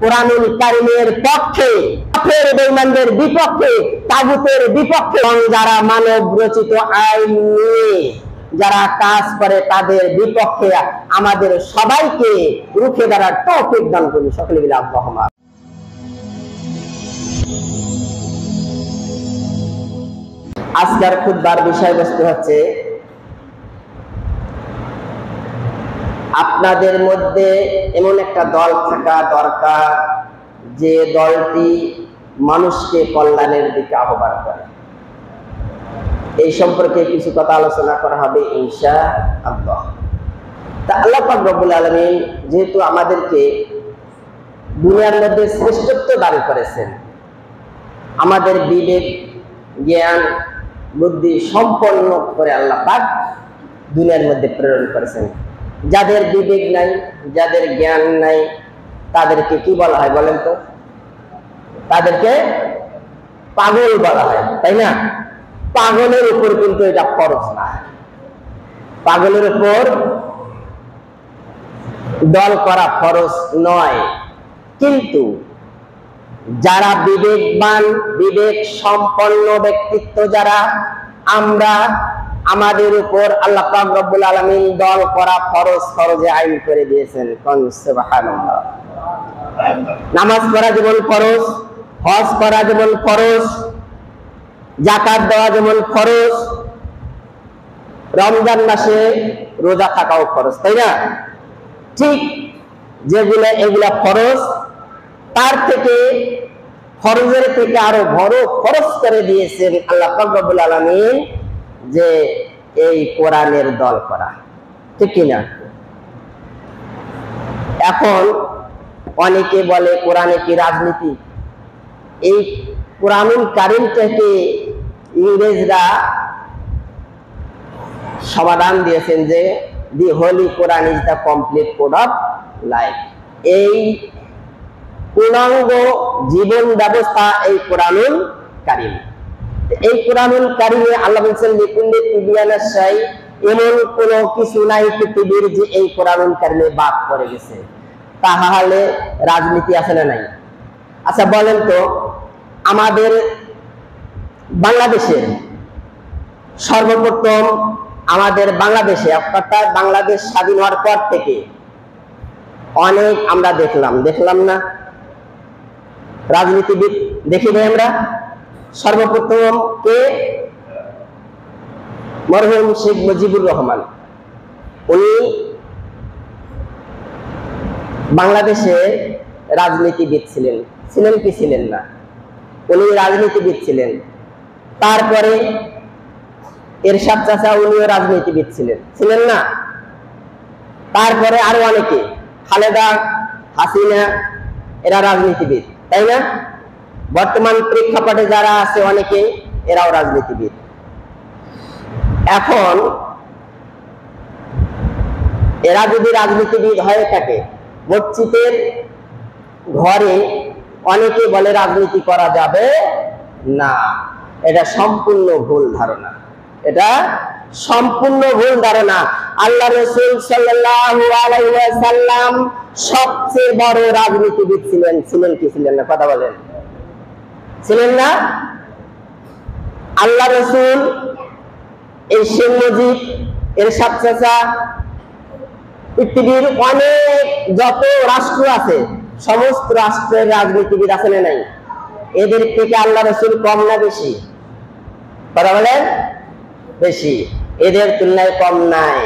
কোরআনুল কারীমের পক্ষে, কাফের বেঈমানদের বিপক্ষে, তাগুতের বিপক্ষে, যারা মানব রচিত আইন নিয়ে যারা কাজ করে তাদের বিপক্ষে আমাদের সবাইকে রুখে দাঁড়ার তৌফিক দান করুন। সকলে মিলে আল্লাহুম্মা। আজকের খুতবার বিষয়বস্তু হচ্ছে, আপনাদের মধ্যে এমন একটা দল থাকা দরকার যে দলটি মানুষকে কল্যাণের দিকে আহ্বান করে। এই সম্পর্কে কিছু কথা আলোচনা করা হবে ইনশাআল্লাহ। তা আল্লাহ পাক রব্বুল আলামিন যেহেতু আমাদেরকে দুনিয়ার মধ্যে শ্রেষ্ঠত্ব দান করেছেন, আমাদের বিবেক জ্ঞান বুদ্ধি সম্পন্ন করে আল্লাহ পাক দুনিয়ার মধ্যে প্রেরণ করেছেন। যাদের বিবেক নাই, যাদের জ্ঞান নাই, তাদেরকে কি বলা হয় বলেন তো? তাদেরকে পাগল বলা হয়, তাই না? পাগলের উপর কিন্তু এটা ফরজ না। পাগলের উপর দল করা ফরজ নয়, কিন্তু যারা বিবেকবান, বিবেক সম্পন্ন ব্যক্তিত্ব যারা, আমরা আমাদের উপর আল্লাহ পাক রব্বুল আলামিন দল করা ফরজ, ফরজে আইন করে দিয়েছেন। সুবহানাল্লাহ। নামাজ পড়া যেমন ফরজ, হজ করা যেমন ফরজ, যাকাত দেওয়া যেমন ফরজ, রমজান মাসে রোজা থাকাও ফরজ, তাই না? ঠিক যেগুলো এগুলা ফরজ, তার থেকে ফরজের থেকে আরো বড় ফরজ করে দিয়েছেন আল্লাহ পাক রব্বুল আলামিন, যে এই কোরআনের দল করা, ঠিক কিনা? এখন অনেকে বলে কোরআনে কি রাজনীতি? এই কোরআনুল কারীমটাকে ইংরেজরা সমাধান দিয়েছেন যে the holy Quran is the complete code of life. এই পূর্ণাঙ্গ জীবন ব্যবস্থা এই কোরআনুল কারীম। এই কোরআনুল কারীমে আল্লাহ বলেছেন লিকুল্লি তিবিয়ানাস শাই, এমন কোনো কিছু নাই পৃথিবীর যে এই কোরআনুল কারীমে বাদ পড়ে গেছে। তাহলে রাজনীতি আছে না নাই? আচ্ছা বলেন তো, আমাদের বাংলাদেশের সর্বপ্রথম আমাদের বাংলাদেশে, অর্থাৎ বাংলাদেশ স্বাধীন হওয়ার পর থেকে অনেক আমরা দেখলাম না রাজনীতিবিদ? দেখি ভাই আমরা। সর্বপ্রথম কে? মরহুম শেখ মুজিবুর রহমান। উনি বাংলাদেশে রাজনীতিবিদ ছিলেন, ছিলেন কি ছিলেন না? উনি রাজনীতিবিদ ছিলেন। তারপরে এরশাদ চাচা, উনিও রাজনীতিবিদ ছিলেন, ছিলেন না? তারপরে আরো অনেকে, খালেদা, হাসিনা, এরা রাজনীতিবিদ, তাই না? বর্তমান প্রেক্ষাপটে যারা আছে অনেকে, এরাও রাজনীতিবিদ। এখন এরা যদি রাজনীতিবিদ হয়ে থাকে, মসজিদের ঘরে অনেকে বলে রাজনীতি করা যাবে না। এটা সম্পূর্ণ ভুল ধারণা, এটা সম্পূর্ণ ভুল ধারণা। আল্লাহ রাসূল সাল্লাল্লাহু আলাইহি ওয়াসাল্লাম সবচেয়ে বড় রাজনীতিবিদ ছিলেন, ছিলেন কি ছিলেন না? কথা বলেন, ছিলেন না? আল্লাহ রাসূল, এই শেখ মুজিব, এরশাদ চাচা, পৃথিবীর অনেক যত রাষ্ট্র আছে সমস্ত রাষ্ট্রের রাজনীতিবিদ আছে না নাই? এদের থেকে আল্লাহ রাসূল কম না বেশি? কথা বলেন, বেশি। এদের তুলনায় কম নাই,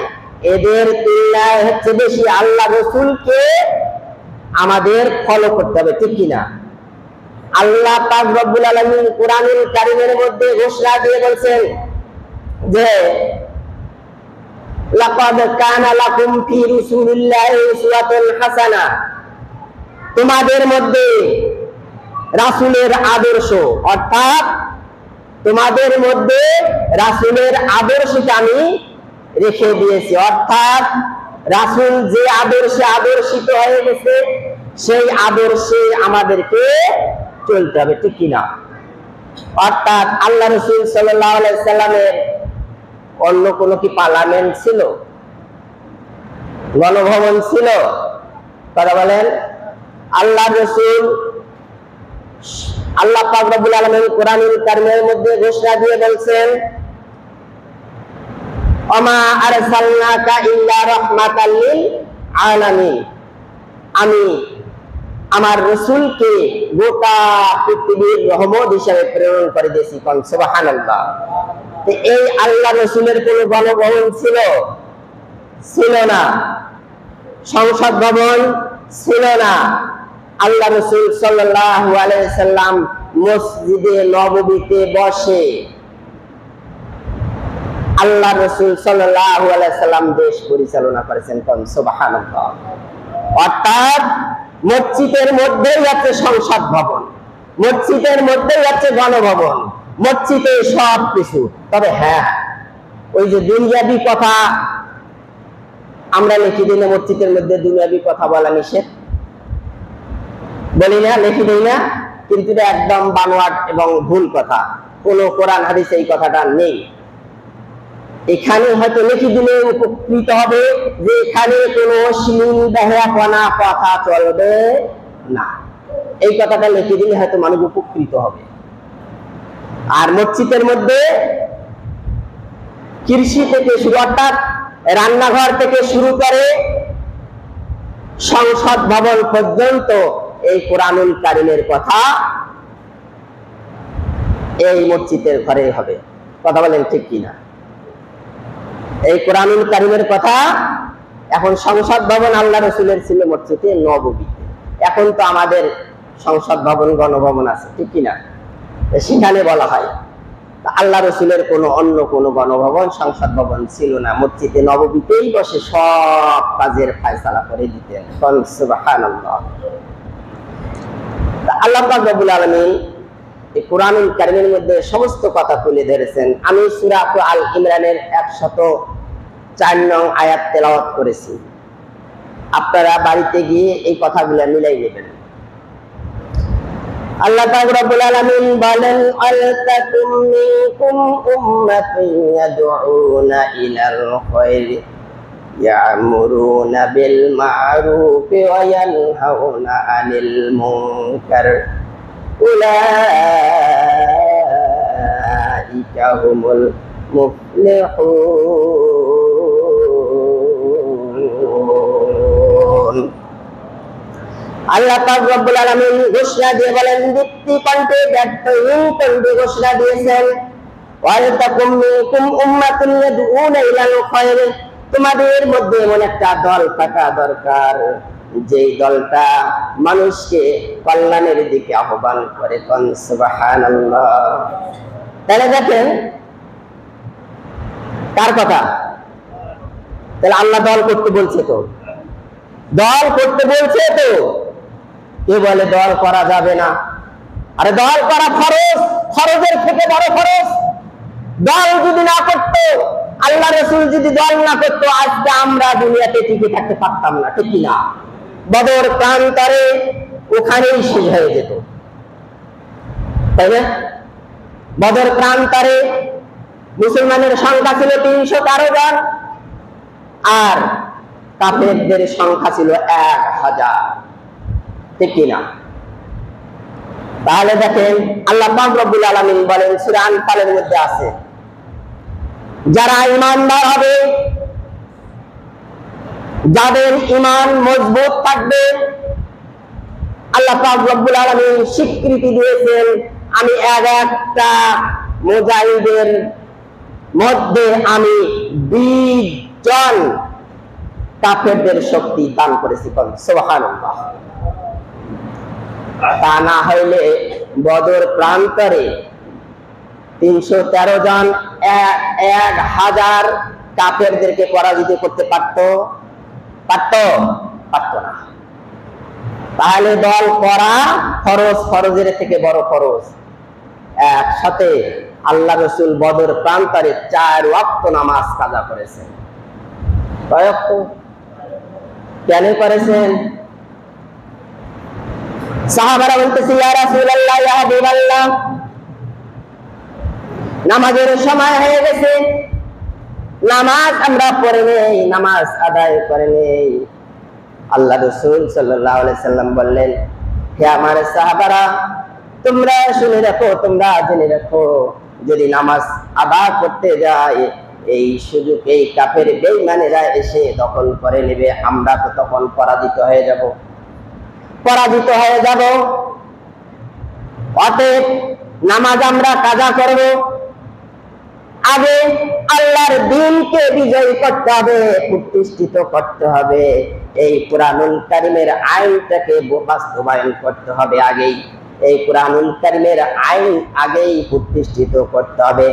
এদের তুলনায় হচ্ছে বেশি। আল্লাহ রাসূলকে আমাদের ফলো করতে হবে, ঠিক কিনা? আল্লাহ পাক রব্বুল আলামিন কোরআনুল কারীমের মধ্যে ঘোষণা দিয়ে বলছেন যে লাকাদ কানা লাকুম ফি রাসূলিল্লাহি উসওয়াতুন হাসানা, তোমাদের মধ্যে রাসূলের আদর্শ, অর্থাৎ তোমাদের মধ্যে রাসূলের আদর্শকে আমি রেখে দিয়েছি। অর্থাৎ রাসূল যে আদর্শে আদর্শিত হয়ে গেছে সেই আদর্শে আমাদেরকে চলতে হবে, ঠিক কিনা? অর্থাৎ আল্লাহ রাসূল সাল্লাল্লাহু আলাইহি সাল্লামের অন্য কোন কি পার্লামেন্ট ছিল, গণভবন ছিল? কথা বলেন। আল্লাহ রাসূল আল্লাহ পাক রব্বুল আলামিন কোরআনুল কারীমের মধ্যে ঘোষণা দিয়ে বলছেন, ওমা আরসালনাকা ইল্লা রাহমাতাল লিল আলামিন, আমি আমার রাসূলকে গোটা পৃথিবীর রহমত হিসেবে প্রেরণ করে দিয়েছি। কোন সুবহানাল্লাহ। তো এই আল্লাহ রাসূলের কোন গণভবন ছিল না, সংসদ ভবন ছিল না। আল্লাহ রাসূল সাল্লাল্লাহু আলাইহি সাল্লাম মসজিদে নববীতে বসে আল্লাহ রাসূল সাল্লাল্লাহু আলাইহি সাল্লাম দেশ পরিচালনা করেছেন। কোন সুবহানাল্লাহ। অর্থাৎ মসজিদের মধ্যেই আছে সংসদ ভবন, মসজিদের মধ্যেই আছে গণভবন, মসজিদে সব কিছু। তবে হ্যাঁ, ওই যে দুনিয়াবি কথা আমরা লিখে দিই না, মসজিদের মধ্যে দুনিয়াবি কথা বলা নিষেধ, বলি না, লিখে দিই না, কিন্তু এটা একদম বানোয়াট এবং ভুল কথা। কোন কোরআন হাদিসে এই কথাটা নেই। এখানে হয়তো লিখে দিলে উপকৃত হবে যে এখানে কোন অশ্লীল বেহায়াপনা কথা চলবে না, এই কথাটা লিখে দিলে হয়তো মানুষ উপকৃত হবে। আর মসজিদের মধ্যে কৃষি থেকে শুরু, অর্থাৎ রান্নাঘর থেকে শুরু করে সংসদ ভবন পর্যন্ত এই কোরআনুল কারীমের কথা এই মসজিদের ঘরে হবে। কথা বলেন ঠিক কিনা? এই কোরআনুল কারীমের কথা এখন সংসদ ভবন আল্লাহ রাসূলের ছিল মসজিদে নববীতে। এখন তো আমাদের সংসদ ভবন গণভবন আছে, ঠিক কিনা? সেখানে বলা হয় আল্লাহ রাসূলের অন্য কোনো গণভবন সংসদ ভবন ছিল না, মসজিদে নববীতেই বসে সব কাজের ফায়সালা করে দিতেন। সুবহানাল্লাহ। আল্লাহ পাক রব্বুল আলামিন এই কোরআনুল কারীমের মধ্যে সমস্ত কথা তুলে ধরেছেন। আমি সূরা আল ইমরানের 104 নং আয়াত তেলাওয়াত করেছি, আপনারা বাড়িতে গিয়ে এই কথাগুলো মিলাই নেবেন। আল্লাহ পাক রব্বুল আলামিন বলেন, আলতাকুম মিনকুম উম্মাতুন ইয়াদউনা ইলাল খায়রি ইয়ামুরুনা বিল মা'রুফি ওয়া ইয়ানহাউনা আনিল মুনকার উলাইকা হুমুল মুফলিহুন। আল্লাহ পাক রব্বুল আলামিন ঘোষণা দিয়ে বলেন, ব্যক্তি কণ্ঠে ব্যর্থহীন কণ্ঠে ঘোষণা দিয়েছেন, ওয়ালতাকুম মিনকুম উম্মাতুন ইয়াদউনা ইলাল খায়র, তোমাদের মধ্যে এমন একটা দল থাকা দরকার যেই দলটা মানুষকে কল্যাণের দিকে আহ্বান করে। কোন সুবহানাল্লাহ। তাহলে দেখেন কার কথা? তাহলে আল্লাহ দল করতে বলছে, তো দল করতে বলছে, তো কে বলে দল করা যাবে না? আরে দল করা ফরজ, ফরজের থেকে বড় ফরজ। দল যদি না করতো, আল্লাহ রাসূল যদি দল না করতো, আজকে আমরা দুনিয়াতে টিকে থাকতে পারতাম না, ঠিক কিনা? বদর প্রান্তরে ওখানেই শেষ হয়ে যেত, তাই না? বদর প্রান্তরে মুসলমানের সংখ্যা ছিল 313 জন, আর কাফেরদের সংখ্যা ছিল 1000, ঠিক কিনা? তাহলে দেখেন আল্লাহ পাক রব্বুল আলামিন বলেন সূরা আনফালের মধ্যে আছে, যারা ঈমানদার হবে, যাদের ঈমান মজবুত থাকবে, আল্লাহ পাক রব্বুল আলামিন স্বীকৃতি দিয়েছেন, আমি একটা মুজাহিদের মধ্যে আমি 20 জন কাফেরদের শক্তি দান করেছি। সুবহানাল্লাহ। তা না হইলে বদর প্রান্তরে 313 জন 1000 কাফেরদেরকে পরাজিত করতে পারতো না। তাহলে দল করা ফরজ, ফরজের থেকে বড় ফরজ। একসাথে আল্লাহ রাসূল বদর প্রান্তরে 4 ওয়াক্ত নামাজ কাজা করেছেন। কয় ওয়াক্ত? কেন করেছেন? সাহাবারা বলতেছে, ইয়া রাসূলুল্লাহ, ইয়া হাবিবাল্লাহ, নামাজের সময় হয়ে গেছে, নামাজ আমরা পড়ে নেই, নামাজ আদায় করে নেই। আল্লাহ রাসূল সাল্লাল্লাহু আলাইহি সাল্লাম বললেন, হে আমার সাহাবারা, তোমরা শুনে রাখো, তোমরা জেনে রাখো, যদি নামাজ আদা করতে যায় এই সুযোগ এই কাফের বেঈমানেরা এসে দখল করে নেবে, আমরা তো তখন পরাজিত হয়ে যাব। অতএব নামাজ আমরা কাজা করব, আগে আল্লাহর দ্বীনকে বিজয়ী করতে হবে, প্রতিষ্ঠিত করতে হবে, এই কুরআনুল কারীমের আইনটাকে বাস্তবায়ন করতে হবে। আগেই এই কুরআনুল কারীমের আইন আগেই প্রতিষ্ঠিত করতে হবে।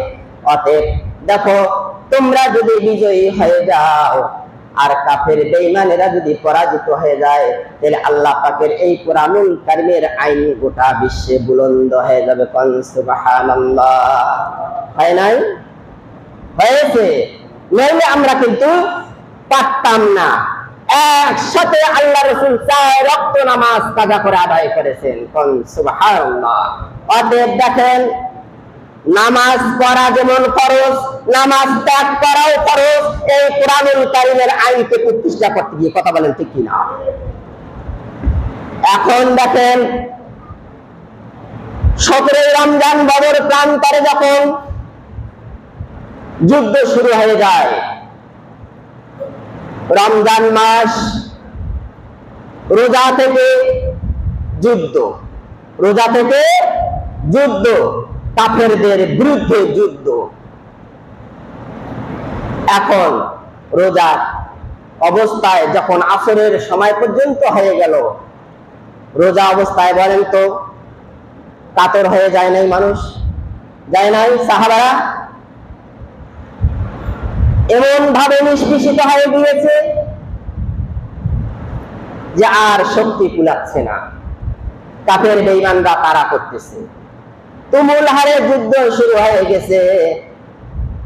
অতএব দেখো, তোমরা যদি বিজয়ী হয়ে যাও আর কাফের বেঈমানেরা যদি পরাজিত হয়ে যায়, তাহলে আল্লাহ পাকের এই কুরআনুল কারীমের আইন গোটা বিশ্বে বুলন্দ হয়ে যাবে। কোন সুবহানাল্লাহ। হয় নাই? হয়েছে। নইলে আমরা কিন্তু পারতাম না। একসাথে আল্লাহ রাসূল 4 ওয়াক্ত নামাজ কাজা করে আদায় করেছেন। কোন সুবহানাল্লাহ। অতএব দেখেন, নামাজ পড়া যেমন ফরজ, নামাজ ত্যাগ করাও ফরজ। এই কুরআনুল কারীমের আইনকে প্রতিষ্ঠা করতে গিয়ে, কথা বলেন ঠিক কিনা? এখন দেখেন, 17 রমজান বদর প্রান্তরে যখন যুদ্ধ শুরু হয়ে যায়, রমজান মাস, রোজা থেকে যুদ্ধ, কাফেরদের বিরুদ্ধে যুদ্ধ। এখন রোজার অবস্থায় যখন আসরের সময় পর্যন্ত হয়ে গেল, রোজা অবস্থায় বলেন তো কাতর হয়ে যায় নাই মানুষ? যায় নাই? সাহাবারা এমন ভাবে নিষ্পেষিত হয়ে গিয়েছে যে আর শক্তি কুলাচ্ছে না। কাফের বেঈমানরা তাড়া করতেছে, তুমুল হারে যুদ্ধ শুরু হয়ে গেছে।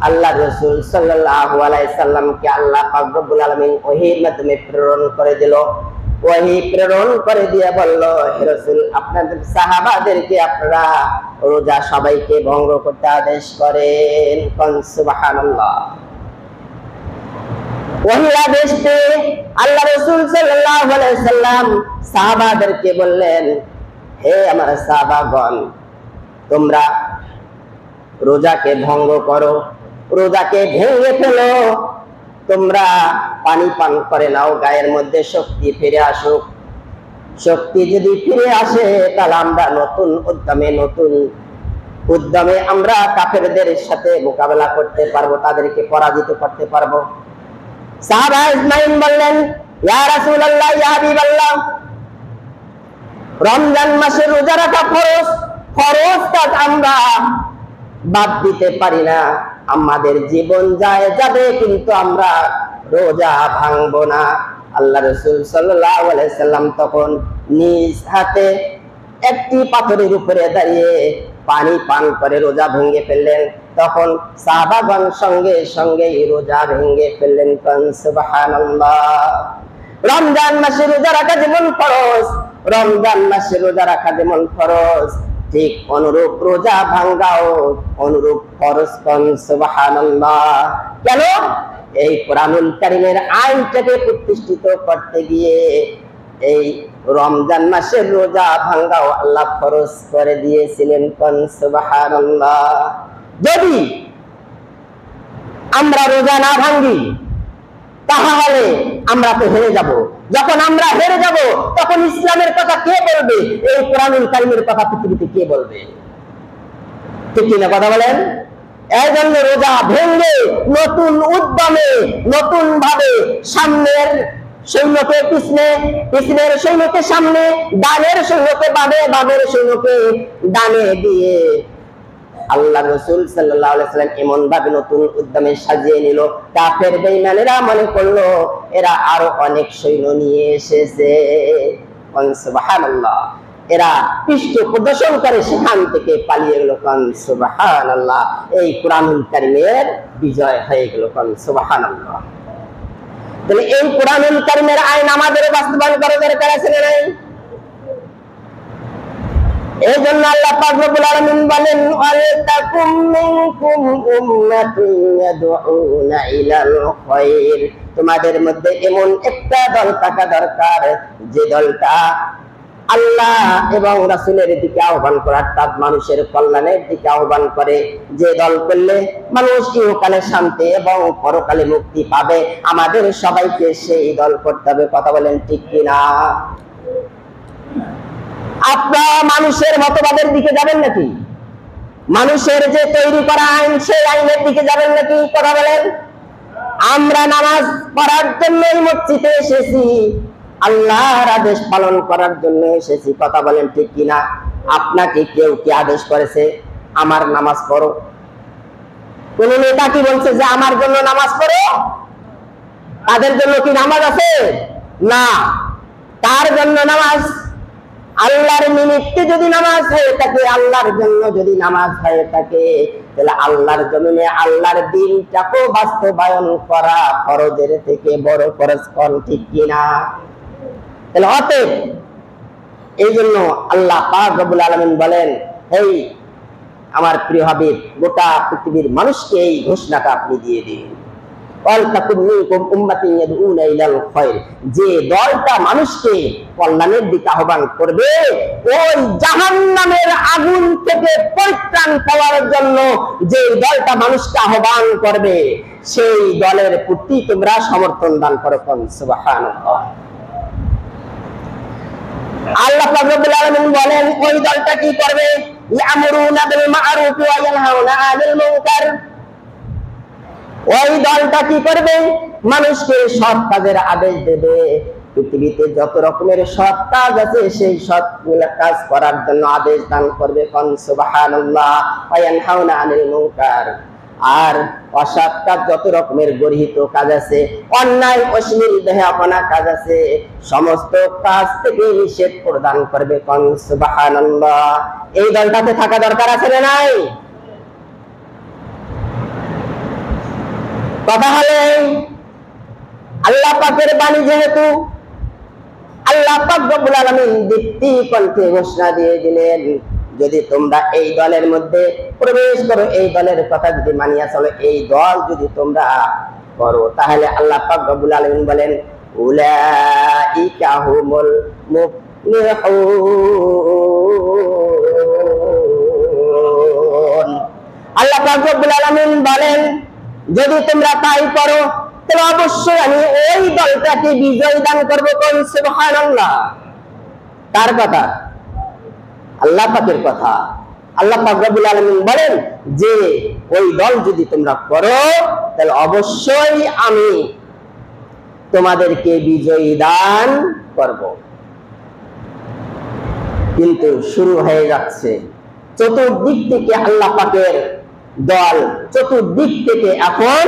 আল্লাহ রাসূল সাল্লাল্লাহু আলাইহি সাল্লামকে আল্লাহ পাক রব্বুল আলামিন ওহীর মাধ্যমে প্রেরণ করে দিল। ওহী প্রেরণ করে দিয়ে বলল, হে রাসূল, আপনাদের সাহাবাদেরকে আপনারা রোজা সবাইকে ভঙ্গ করতে আদেশ করেন। কোন সুবহানাল্লাহ। ওহী আদেশ পেয়ে আল্লাহ রাসূল সাল্লাল্লাহু আলাইহি সাল্লাম সাহাবাদেরকে বললেন, হে আমার সাহাবাগণ, তোমরা রোজাকে ভঙ্গ করো, রোজাকে ভেঙে ফেলো, তোমরা পানি পান করে নাও, গায়ের মধ্যে শক্তি ফিরে আসুক। শক্তি যদি ফিরে আসে, তাহলে আমরা নতুন উদ্যমে আমরা কাফেরদের সাথে মোকাবেলা করতে পারবো, তাদেরকে পরাজিত করতে পারবো। সাহাবা ইসমাইল বললেন, ইয়া রাসূলুল্লাহ, ইয়া হাবিবাল্লাহ, রমজান মাসে রোজা রাখা ফরজ কাজ আমরা বাদ দিতে পারি না। আমাদের জীবন যাবে, কিন্তু আমরা রোজা ভাঙবো না। আল্লাহ রাসূল সাল্লাল্লাহু আলাইহি সাল্লাম তখন নিজ হাতে একটি পাথরের উপরে দাঁড়িয়ে পানি পান করে রোজা ভেঙে ফেললেন। তখন সাহাবাগণ সঙ্গে সঙ্গে রোজা ভেঙে ফেললেন। সুবহানাল্লাহ। রমজান মাসে রোজা রাখা যেমন ফরজ, ঠিক অনুরূপ রোজা ভাঙ্গাও অনুরূপ ফরজ। সুবহানাল্লাহ। কেন? এই কুরআনুল কারীমের আইনটাকে প্রতিষ্ঠিত করতে গিয়ে এই রমজান মাসের রোজা ভাঙ্গাও আল্লাহ ফরজ করে দিয়েছিলেন। সুবহানাল্লাহ। যদি আমরা রোজা না ভাঙ্গি, তাহলে আমরা তো হেরে যাব। যখন আমরা হেরে যাব, তখন ইসলামের কথা কে বলবে? এই কুরআনুল কারীমের কথা পৃথিবীতে কে বলবে? ঠিক কিনা কথা বলেন? এই জন্য রোজা ভেঙে নতুন উদ্যমে, নতুন ভাবে, সামনের সৈন্যকে পিছনে, পিছনের সৈন্যকে সামনে, ডানের সৈন্যকে বামে, বামের সৈন্যকে ডানে দিয়ে আল্লাহ রাসূল সাল্লাল্লাহু আলাইহি সাল্লাম এমন ভাবে নতুন উদ্যমে সাজিয়ে নিল, কাফের বেঈমানেরা মনে করলো এরা আরো অনেক সৈন্য নিয়ে এসেছে। সুবহানাল্লাহ। এরা পৃষ্ঠ প্রদর্শন করে সেখান থেকে পালিয়ে গেল। সুবহানাল্লাহ। এই কুরআনুল কারীমের বিজয় হয়ে গেল। সুবহানাল্লাহ। তাহলে এই কুরআনুল কারীমের আইন আমাদের বাস্তবায়ন করার দরকার আছে না নাই? এই জন্য আল্লাহ পাক রব্বুল আলামিন বলেন, ওয়ালতাকুম মিনকুম উম্মাতুন ইয়াদউনা ইলাল খায়র। তোমাদের মধ্যে এমন একটা দল থাকা দরকার যে দলটা আল্লাহ এবং রাসূলের দিকে আহ্বান করে, অর্থাৎ মানুষের কল্যাণের দিকে আহ্বান করে, যে দল করলে মানুষ ইহকালে শান্তি এবং পরকালে মুক্তি পাবে, আমাদের সবাইকে সেই দল করতে হবে। কথা বলেন ঠিক কিনা? আপনারা মানুষের মতবাদের দিকে যাবেন নাকি? মানুষের যে তৈরি করা আইন, সেই আইনের দিকে যাবেন নাকি? কথা বলেন। আমরা নামাজ পড়ার জন্যই মসজিদে এসেছি, আল্লাহর আদেশ পালন করার জন্য এসেছি। কথা বলেন ঠিক কিনা? আপনাকে কেউ কি আদেশ করেছে আমার নামাজ পড়ো? কোন নেতা কি বলছে যে আমার জন্য নামাজ পড়ো? তাদের জন্য কি নামাজ আছে? না। তার জন্য নামাজ, আল্লাহর নিমিত্তে যদি নামাজ হয়ে থাকে, আল্লাহর জন্য যদি নামাজ হয়ে থাকে, তাহলে আল্লাহর জমিনে আল্লাহর দ্বীনটাকে বাস্তবায়ন করা ফরজের থেকে বড় ফরজ। কোন ঠিক কিনা? তাহলে অতএব এই জন্য আল্লাহ পাক রব্বুল আলামিন বলেন, এই আমার প্রিয় হাবিব, গোটা পৃথিবীর মানুষকে এই ঘোষণাটা আপনি দিয়ে দিন, যে দলটা মানুষকে কল্যাণের দিকে আহ্বান করবে, ওই জাহান্নামের আগুন থেকে পরিত্রাণ পাওয়ার জন্য যে দলটা মানুষকে আহ্বান করবে, সেই দলের প্রতি তোমরা সমর্থন দান করো। সুবহানাল্লাহ। আল্লাহ পাক রব্বুল আলামিন বলেন, ওই দলটা কি করবে? ইয়ামুরুনা বিল মা'রুফ ওয়া ইয়ানহাউনা আনিল মুনকার। ওই দলটা কি করবে? মানুষকে সৎ কাজের আদেশ দেবে। পৃথিবীতে যত রকমের সৎ কাজ আছে, সেই সৎ কাজ করার জন্য আদেশ দান করবে। সুবহানাল্লাহ। ওয়া ইয়ানহাউনা আনিল মুনকার। আর অসৎ কাজ, যত রকমের গর্হিত কাজ আছে, অন্যায় অশ্লীল বেহায়াপনা কাজ আছে, সমস্ত কাজ থেকে নিষেধ প্রদান করবে। সুবহানাল্লাহ। এই দলটাতে থাকা দরকার আছে না নাই? কথা হলে আল্লাহ পাকের বাণী, যেহেতু আল্লাহ পাক রব্বুল আলামিন দীপ্তি কণ্ঠে ঘোষণা দিয়ে দিলেন, যদি তোমরা এই দলের মধ্যে প্রবেশ করো, এই দলের কথা যদি মানিয়া চলো, এই দল যদি তোমরা করো, তাহলে আল্লাহ পাক রব্বুল আলামিন বলেন, উলাইকা হুমুল মুফলিহুন। আল্লাহ পাক রব্বুল আলামিন বলেন, যদি তোমরা তাই করো, তাহলে অবশ্যই আমি ওই দলটাকে বিজয় দান করবো। সুবহানাল্লাহ। কার কথা? আল্লাহ পাকের কথা। আল্লাহ পাক রব্বুল আলামিন বলেন যে ওই দল যদি তোমরা করো, তাহলে অবশ্যই আমি তোমাদেরকে বিজয়ী দান করব। কিন্তু শুরু হয়ে যাচ্ছে চতুর্দিক থেকে আল্লাহ পাকের দল, চতুর্দিক থেকে এখন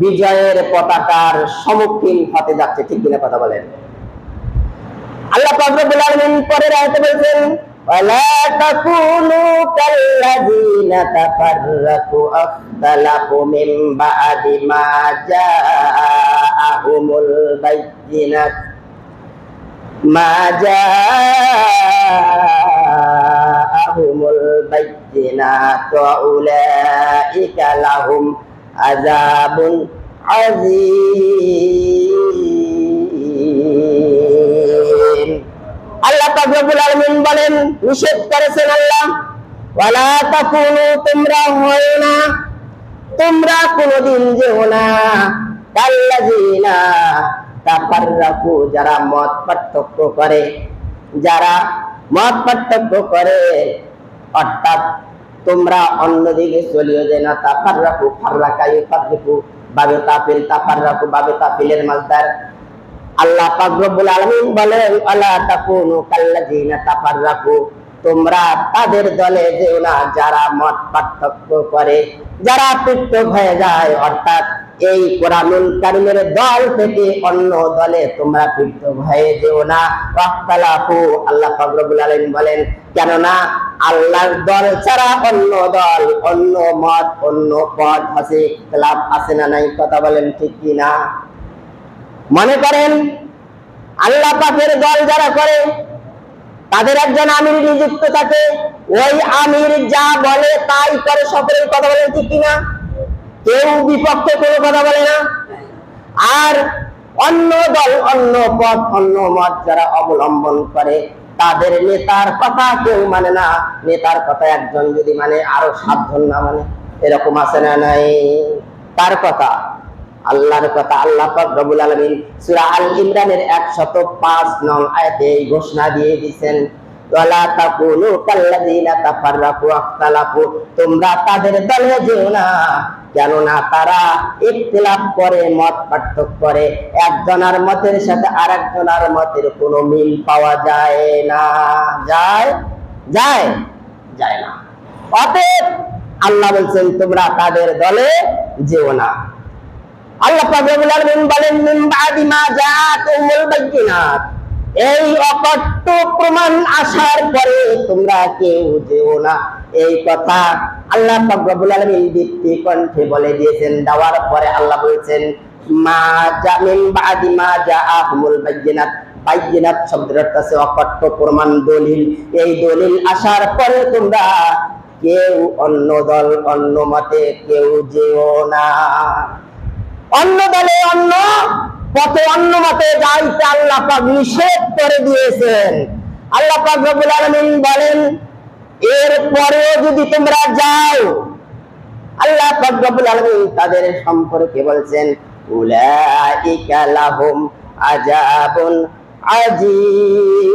বিজয়ের পতাকার সম্মুখীন হতে যাচ্ছে। ঠিক কিনা? কথা বলেন। আল্লাহ পাক রব্বুল আলামিন পরের আয়াতে বলেছেন, ওয়ালা তাকুনু কাল্লাযীনা তাফাররাকু আখতালাফু মিন বা'দি মা জাআহুমুল বায়্যিনাত ওয়া উলাইকা লাহুম আযাবুন আযীম। আল্লাহ পাক রব্বুল আলামিন বলেন, নিষেধ করেছেন আল্লাহ, ওয়ালা তাকুনু, তোমরা হয় না, তোমরা কোনদিন যেও না, কাল্লাযীনা তাফাররাকু, যারা মত পার্থক্য করে, যারা মত পার্থক্য করে, অর্থাৎ তোমরা অন্যদিকে চলিও যে না। তাফাররাকু, ফাররাকা ইউফাররিকু, বাবে তাফিল, তাফাররাকু বাবে তাফিলের মাসদার। আল্লাহ পাক রব্বুল আলামিন বলেন, আলা তাকুনু কাল্লাযীনা তাফাররাকু, তোমরা তাদের দলে যেও না যারা মত পার্থক্য করে, যারা পৃথক হয়ে যায়। অর্থাৎ এই কোরআনুল কারীমের দল থেকে অন্য দলে তোমরা পৃথক হয়ে যেও না। ওয়াখতালাফু, আল্লাহ পাক রব্বুল আলামিন বলেন, কেননা আল্লাহর দল ছাড়া অন্য দল, অন্য মত, অন্য পথ আছে, ইখতিলাফ আছে না নাই? কথা বলেন ঠিক কিনা? মনে করেন আল্লাহ পাকের দল যারা করে, তাদের একজন আমির নিযুক্ত থাকে, ওই আমির যা বলে তাই করে সকলের। কথা বলেন ঠিক কিনা? কেউ বিপক্ষে কোনো কথা বলে না। আর অন্য দল, অন্য পথ, অন্য মত যারা অবলম্বন করে, তাদের নেতার কথা কেউ মানে না। নেতার কথা একজন যদি মানে আরো 7 জন না মানে, এরকম আছে না নাই? তার কথা, আল্লাহর কথা। আল্লাহ পাক রব্বুল আলামিন সূরা আল ইমরানের 105 নং আয়াতে এই ঘোষণা দিয়ে দিয়েছেন, ওয়ালা তাকুনু কাল্লাযিনা তাফাররাকু ওয়াখতালাফু, তোমরা তাদের দলে যেও না, কেননা তারা ইখতিলাফ করে, মত পার্থক্য করে। একজনের মতের সাথে আরেকজনের মতের কোনো মিল পাওয়া যায় না। যায় যায় যায় না। অতএব আল্লাহ বলছেন তোমরা তাদের দলে যেও না। আল্লাহ পাক রব্বুল আলামিন বলেন, মিন বাদি মা জাআতুমুল বায়িনাত, এই অকট্য প্রমাণ আসার পরে তোমরা কেউ যেও না। এই কথা আল্লাহ পাক রব্বুল আলামিন দীপ্তি কণ্ঠে বলে দিয়েছেন। দেওয়ার পরে আল্লাহ বলছেন, মা জা মিন বাদি মা জাআহুমুল বায়িনাত। বায়িনাত শব্দের অর্থ আছে অকট্য প্রমাণ, দলিল। এই দলিল আসার পরে তোমরা কেউ অন্য দল, অন্য মতে কেউ যেও না। অন্য দলে, অন্য পথে, অন্য মতে যাইতে আল্লাহ পাক নিষেধ করে দিয়েছেন। আল্লাহ পাক রব্বুল আলামিন বলেন, এরপরেও যদি তোমরা যাও, আল্লাহ পাক রব্বুল আলামিন তাদের সম্পর্কে বলছেন, উলাইকা লাহুম আযাবুন আযীম।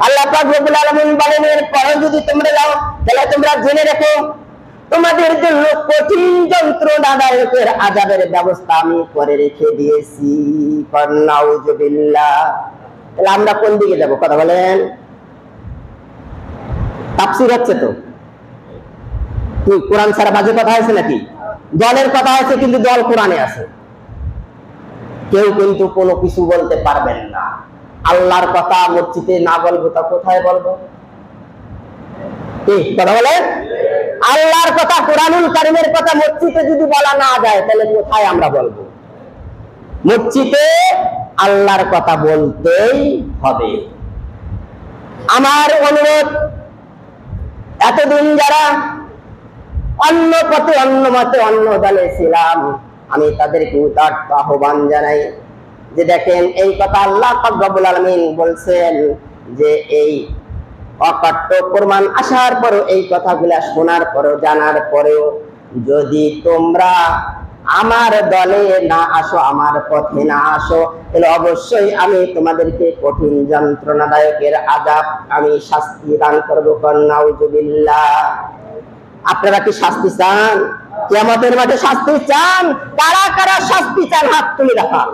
আল্লাহ পাক রব্বুল আলামিন বলেন, এরপরেও যদি তোমরা যাও, তাহলে তোমরা জেনে রাখো তোমাদের জন্য কঠিন যন্ত্রণাদায়কের আযাবের ব্যবস্থা আমি করে রেখে দিয়েছি। নাউযুবিল্লাহ। তাহলে আমরা কোন দিকে যাব? কথা বলেন। তাফসীর হচ্ছে তো কি কোরআন ছাড়া বাজে কথা আছে নাকি? দলের কথা আছে, কিন্তু দল কোরআনে আছে। কেউ কিন্তু কোনো কিছু বলতে পারবেন না। আল্লাহর কথা মসজিদে না বলবো তা কোথায় বলবো? কথা বলেন। আল্লাহর কথা, কোরআনুল কারীমের কথা মসজিদে যদি বলা না যায়, তাহলে কোথায় আমরা বলবো? মসজিদে আল্লাহর কথা বলতেই হবে। আমার অনুরোধ, এতদিন যারা অন্য পথে, অন্য মতে, অন্য দলে ছিলাম, আমি তাদেরকে উদাত্ত আহ্বান জানাই যে দেখেন, এই কথা আল্লাহ পাক রব্বুল আলামিন বলছেন যে এই অকট্য প্রমাণ আসার পরেও, এই কথাগুলা শোনার পরেও, জানার পরেও যদি তোমরা আমার দলে না আসো, আমার পথে না আসো, তাহলে অবশ্যই আমি তোমাদেরকে কঠিন যন্ত্রণাদায়কের আযাব, আমি শাস্তি দান করবো। নাউযুবিল্লাহ। আপনারা কি শাস্তি চান? কিয়ামতের মাঠে শাস্তি চান? কারা কারা শাস্তি চান? হাত তুলে দেখান।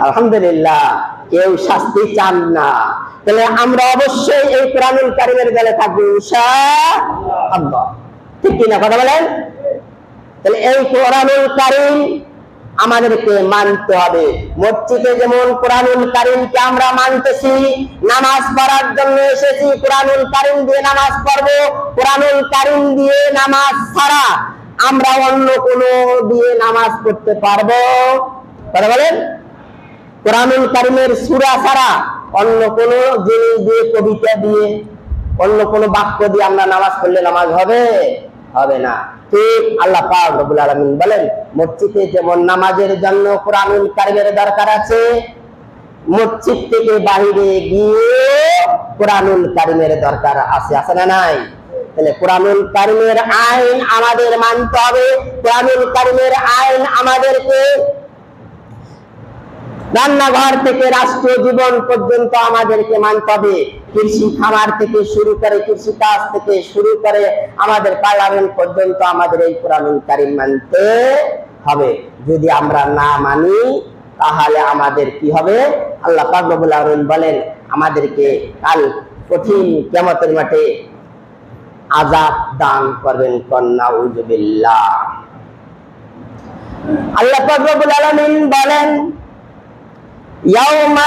আলহামদুলিল্লাহ, কেউ শাস্তি চান না। তাহলে আমরা অবশ্যই এই কোরআনুল কারীমের দলে থাকবো ইনশাআল্লাহ। ঠিক কিনা? কথা বলেন। তাহলে এই কোরআনুল কারীম আমাদেরকে মানতে হবে। মসজিদে যেমন কোরআনুল কারীমকে আমরা মানতেছি, নামাজ পড়ার জন্য এসেছি, কোরআনুল কারীম দিয়ে নামাজ পড়বো। কোরআনুল কারীম দিয়ে নামাজ ছাড়া আমরা অন্য কোনো দিয়ে নামাজ পড়তে পারবো? কথা বলেন। কোরআনুল কারীমের সূরা ছাড়া অন্য কোন জিনিস দিয়ে, কবিতা দিয়ে, অন্য কোন বাক্য দিয়ে আমরা নামাজ পড়লে নামাজ হবে? হবে না। ঠিক আল্লাহ পাক রব্বুল আলামিন বলেন, মসজিদে যেমন নামাজের জন্য কোরআনুল কারীমের দরকার আছে, মসজিদ থেকে বাইরে গিয়ে কোরআনুল কারীমের দরকার আছে। আছে না নাই? তাহলে কোরআনুল কারীমের আইন আমাদের মানতে হবে। কোরআনুল কারীমের আইন আমাদেরকে রান্নাঘর থেকে রাষ্ট্রীয় জীবন পর্যন্ত আমাদেরকে মানতে হবে। কৃষি খামার থেকে শুরু করে, কৃষি কাজ থেকে শুরু করে আমাদের পার্লামেন্ট পর্যন্ত আমাদের এই কোরআনুল কারীম মানতে হবে। যদি আমরা না মানি, তাহলে আমাদের কি হবে? আল্লাহ পাক রব্বুল আলামিন বলেন, আমাদেরকে কাল কঠিন কিয়ামতের মাঠে আযাব দান করবেন। নাউযুবিল্লাহ। আল্লাহ পাক রব্বুল আলামিন বলেন, ইয়াউমা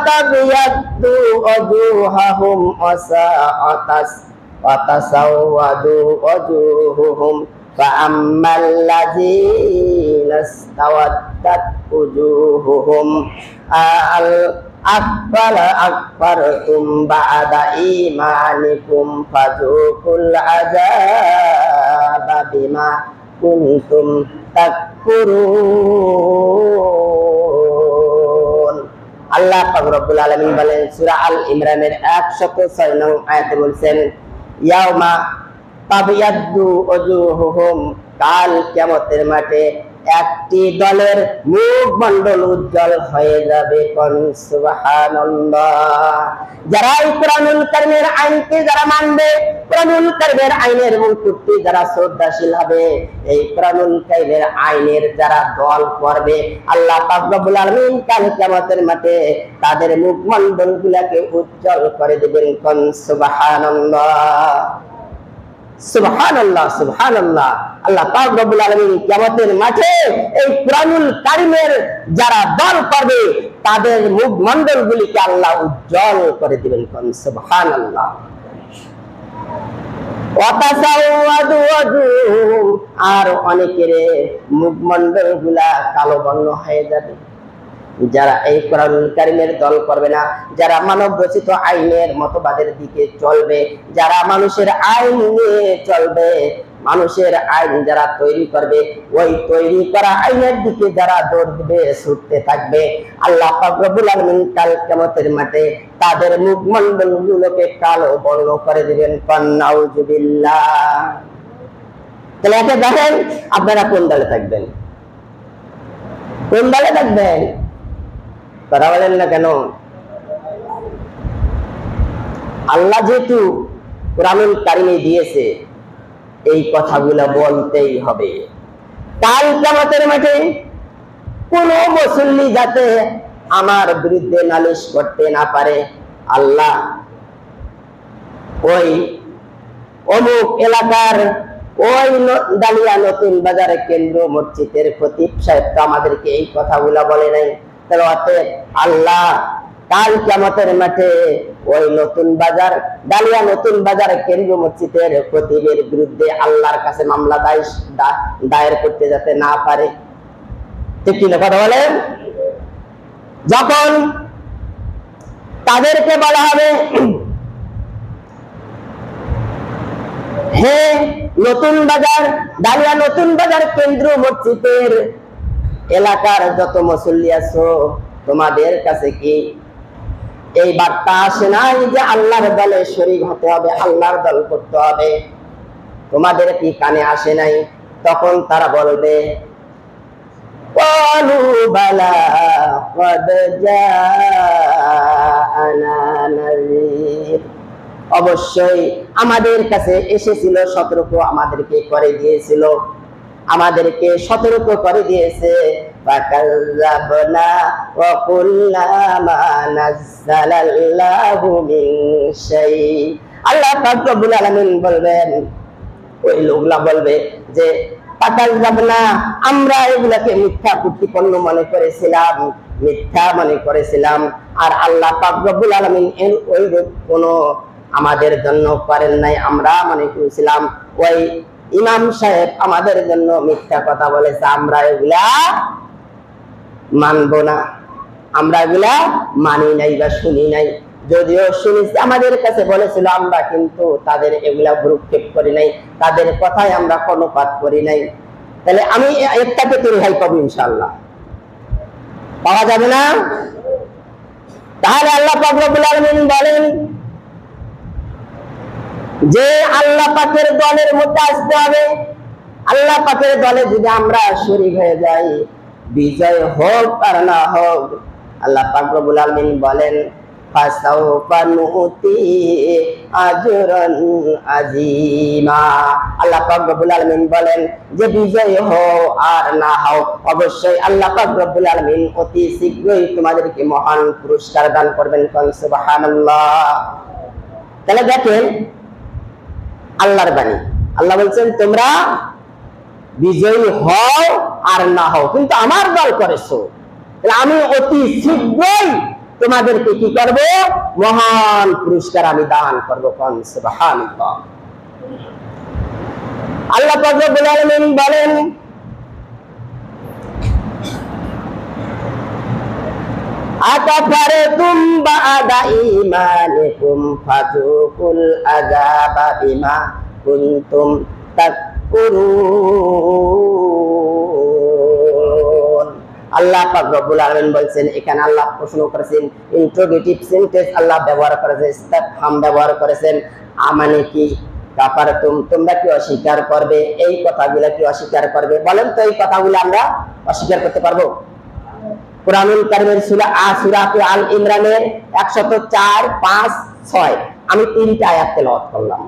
তাবিয়াদ্দু ওজুহাহুম ওয়া তাসাওয়াদু ওজুহুম ফাআম্মাল্লাযীনা ইসতাওয়াদ্দাত ওজুহুহুম আকফারতুম বা'দা ঈমানিকুম ফাযুকুল আযাবা বিমা কুনতুম তাযকুরুন। আল্লাহ পাক রব্বুল আলামিন বলেন সূরা আল ইমরানের 106 নং আয়াতে বলেন ইয়াউমা তাবিয়াদ্দু ওজুহুহুম, কাল কিয়ামতের মাঠে একটি দলের মুখমণ্ডল উজ্জ্বল হয়ে যাবে। কোন সুবহানাল্লাহ। যারা এই কুরআনুল কারীমের আইনকে যারা মানবে, কুরআনুল কারীমের আইনের প্রতি যারা শ্রদ্ধাশীল হবে, এই কুরআনুল কারীমের আইনের যারা দল করবে, আল্লাহ পাক রব্বুল আলামিন কাল কিয়ামতের মাঠে তাদের মুখমণ্ডলগুলোকে উজ্জ্বল করে দিবেন। কোন সুবহানাল্লাহ, সুবহানাল্লাহ, সুবহানাল্লাহ। আল্লাহ পাক রব্বুল আলামিন কিয়ামতের মাঠে এই কুরআনুল কারীমের যারা দল করবে তাদের মুখমণ্ডলগুলিকে আল্লাহ উজ্জ্বল করে দিবেন। কোন সুবহানাল্লাহ। ওয়াতাসাওয়াদু ওয়াজুহুম, আর অনেকের মুখমণ্ডলগুলা কালো বর্ণ হয়ে যাবে। যারা এই কুরআনুল কারীমের দল করবে না, যারা মানব রচিত আইনের মতবাদের দিকে চলবে, যারা মানুষের আইন নিয়ে চলবে, মানুষের আইন যারা তৈরি করবে, ওই তৈরি করা আইনের দিকে যারা দৌড় দিবে, ছুটতে থাকবে, আল্লাহ পাক রব্বুল আলামিন কাল কিয়ামতের মাঠে তাদের মুখমণ্ডলগুলোকে কালো বর্ণ করে দিবেন। নাউযুবিল্লাহ। তাহলে এটা দেখেন আপনারা কোন দলে থাকবেন, কোন দলে থাকবেন? কথা বলেন না কেন? আল্লাহ যেহেতু কুরআনুল কারীমে দিয়েছে, এই কথাগুলো বলতেই হবে। কাল কিয়ামতের মাঠে কোন মুসল্লি যাতে আমার বিরুদ্ধে নালিশ করতে না পারে, আল্লাহ ওই অমুক এলাকার ওই দালিয়া নতুন বাজার কেন্দ্র মসজিদের খতিব সাহেব তো আমাদেরকে এই কথাগুলো বলে নাই। তাহলে আল্লাহ কাল কিয়ামতের মাঠে ওই নতুন বাজার দালিয়া নতুন বাজার কেন্দ্র মসজিদের খতিবের বিরুদ্ধে আল্লাহর কাছে মামলা দায়ের করতে যাতে না পারে। ঠিক কি না কথা বলেন? যখন তাদেরকে বলা হবে হে নতুন বাজার দালিয়া নতুন বাজার কেন্দ্র মসজিদের এলাকার যত মুসল্লি আছো, তোমাদের কাছে কি এই বার্তা আসে নাই যে আল্লাহর দলে শরীক হতে হবে, আল্লাহর দল করতে হবে? তোমাদের কি কানে আসে নাই? তখন তারা বলবে ক্বালু বালা ক্বাদ জাআনা নাযীর, অবশ্যই আমাদের কাছে এসেছিল, সতর্ক আমাদেরকে করে দিয়েছিল, আমাদেরকে সতর্ক করে দিয়েছে। ফাকাল্লাবনা ওয়া কুল্লা মা নাযালাল্লাহু মিন শাই। আল্লাহ পাক রব্বুল আলামিন বলবেন, ওই লোকরা বলবে যে ফাকাল্লাবনা, আমরা এগুলাকে মিথ্যা প্রতিপন্ন মনে করেছিলাম, মিথ্যা মনে করেছিলাম। আর আল্লাহ পাক রব্বুল আলামিন ওই কোনো আমাদের জন্য করেন নাই, আমরা মনে করেছিলাম ওই ইমাম সাহেব আমাদের জন্য মিথ্যা কথা বলেছে, আমরা এগুলা মানব না, আমরা এগুলা মানি নাই বা শুনি নাই। যদিও শুনেছি, আমাদের কাছে বলেছিল, আমরা কিন্তু তাদের এগুলা ভ্রুক্ষেপ করি নাই, তাদের কথায় আমরা কর্ণপাত করি নাই। তাহলে আমি একটাকে তো রেহাই পাবো ইনশাআল্লাহ, পাওয়া যাবে না? তাহলে আল্লাহ পাক রব্বুল আলামিন বলেন যে আল্লাহ পাকের দলের মধ্যে আসতে হবে। আল্লাহ পাকের দলে যদি আমরা শরীক হয়ে যাই, বিজয় হোক আর না হোক, আল্লাহ পাক রব্বুল আলামিন বলেন ফাসাউফা নুতি আজরান আযীমা। আল্লাহ পাক রব্বুল আলামিন বলেন যে বিজয় হও আর না হও, অবশ্যই আল্লাহ পাক রব্বুল আলামিন অতি শীঘ্রই তোমাদেরকে মহান পুরস্কার দান করবেন। সুবহানাল্লাহ। তাহলে দেখেন আল্লাহর বাণী, আল্লাহ বলছেন তোমরা বিজয়ী হও আর না হও, কিন্তু আমার দল করেছো, আমি অতি শীঘ্রই তোমাদেরকে কি করব? মহান পুরস্কার আমি দান করবো। সুবহানাল্লাহ। আল্লাহ পাক রব্বুল আলামিন বলেন আকাফারতুম বা'দা ঈমানিকুম ফাযুকুল আযাবা বিমা কুনতুম তাকফুরুন। আল্লাহ পাক রব্বুল আলামিন বলছেন, এখানে আল্লাহ প্রশ্ন করেছেন, ইন্টারোগেটিভ সেন্টেন্স আল্লাহ ব্যবহার করেছেন, ইসতিফহাম ব্যবহার করেছেন। মানে কি কাফারতুম, তোমরা কি অস্বীকার করবে? এই কথাগুলো কি অস্বীকার করবে? বলেন তো, এই কথাগুলো আমরা অস্বীকার করতে পারবো? কুরআনুল কারীমের সূরা আল ইমরানের 104, 5, 6 আমি 3টা আয়াত তেলাওয়াত করলাম।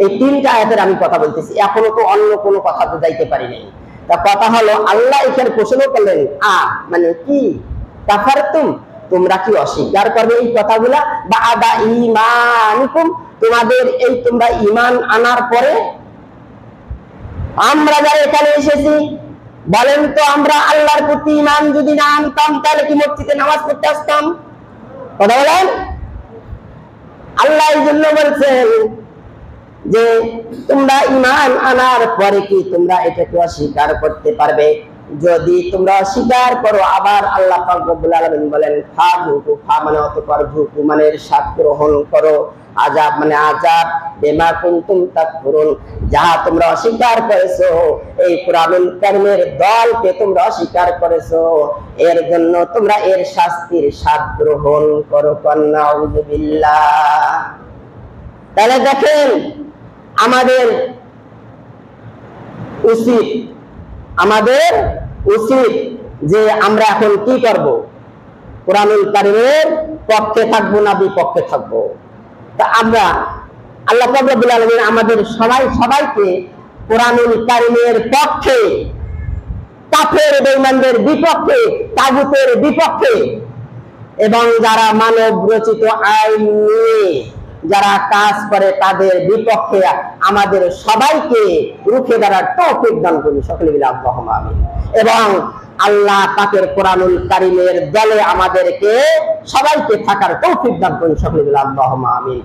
এই 3টা আয়াতের আমি কথা বলতেছি, এখনো তো অন্য কোনো কথা বুঝাইতে পারি নাই। তা কথা হলো, আল্লাহ এখানে প্রশ্ন করলেন মানে কি কাফারতুম, তোমরা কি অস্বীকার করবে এই কথাগুলা? বাদা ঈমানিকুম, তোমাদের এই তোমরা ঈমান আনার পরে। আমরা যারা এখানে এসেছি, বলেন তো, আমরা আল্লাহর প্রতি ঈমান যদি না আনতাম তাহলে কি মসজিদে নামাজ পড়তে আসতাম? কথা বলেন। আল্লাহ এই জন্য বলছেন যে তোমরা ঈমান আনার পরে কি তোমরা এটাকে অস্বীকার করতে পারবে? যদি তোমরা অস্বীকার করো, আবার আল্লাহ পাক রব্বুল আলামিন বলেন, ফাযুকু, ফা মানে অতঃপর, যুকু মানে স্বাদ গ্রহণ করো, আযাব মানে আযাব, বিমা কুনতুম তাকফুরুন, যাহা তোমরা অস্বীকার করেছো, এই কুরআনুল কারীমের দলকে তোমরা অস্বীকার করেছো, এর জন্য তোমরা এর শাস্তির স্বাদ গ্রহণ করো। নাউযু বিল্লাহ। তাহলে দেখেন, আমাদের উচিত যে আমরা এখন কি করব? কুরআনুল কারীমের পক্ষে থাকবো না বিপক্ষে থাকবো? তা আমরা, আল্লাহ পাক রব্বুল আলামিন আমাদের সবাইকে কুরআনুল কারীমের পক্ষে, কাফের বেঈমানদের বিপক্ষে, তাগুতের বিপক্ষে, এবং যারা মানব রচিত আইন নিয়ে যারা কাজ করে তাদের বিপক্ষে আমাদের সবাইকে রুখে দাঁড়ার তৌফিক দান করুন। সকলে মিলে আল্লাহুম্মা আমিন। এবং আল্লাহ পাকের কুরআনুল কারীমের দলে আমাদেরকে সবাইকে থাকার তৌফিক দান করুন। সকলে মিলে আল্লাহুম্মা আমিন।